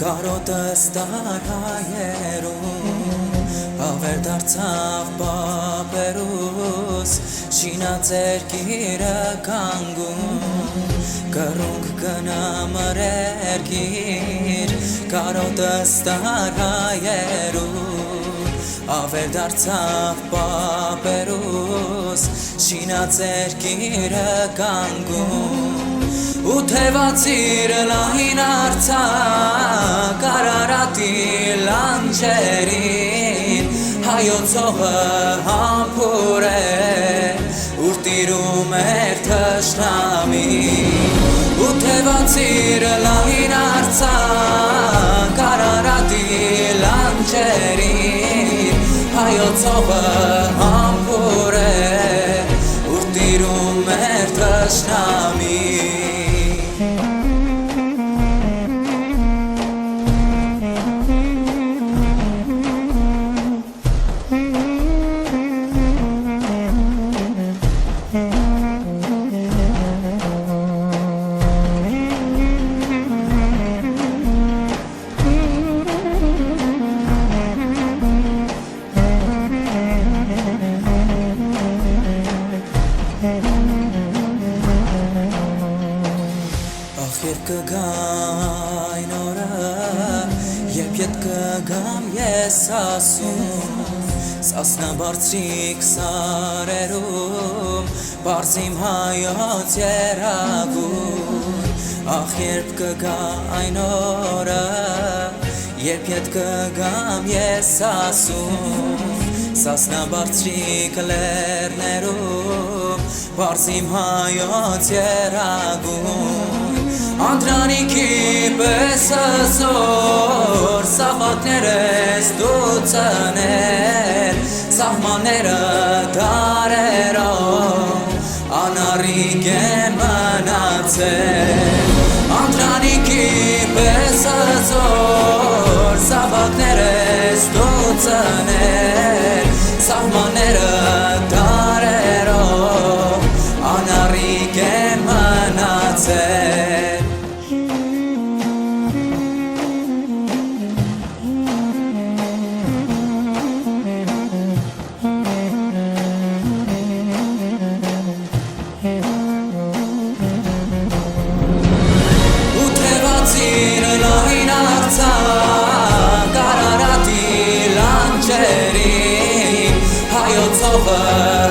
Կարոտս տարայերում Հավեր դարձավ բապերուս Շինած էր գիրը կանգում Կռունկ կնամր երկիր Կարոտս տարայերում Հավեր դարձավ բապերուս Շինած էր գիրը կանգում Ու թևացիրը լահին արցակ Արարատի լանջերին Հայոց հողը համբուր է Ուր տիրում էր թշնամին Ու թևացիրը լահին արցակ Արարատի լանջերին Հայոց հողը համբուր է Ուր տիրում էր թշնամին Երբ կգայն օրը, երբ ետ կգամ ես ասում Սասնա բարձրիկ սարերում, բարձիմ հայոց երագում Երբ կգայն օրը, երբ ետ կգամ ես ասում Սասնա բարձրիկ լերներում, բարձիմ հայոց երագում Անդրանիքի պես զոր Սաղատներ ես դու ծնել Սաղմանները դարերով Անարիք են մնացել Անդրանիքի պես զոր Սաղատներ ես դու ծնել Սաղմանները դարերով Անարիք են մնացել Hayot soğuk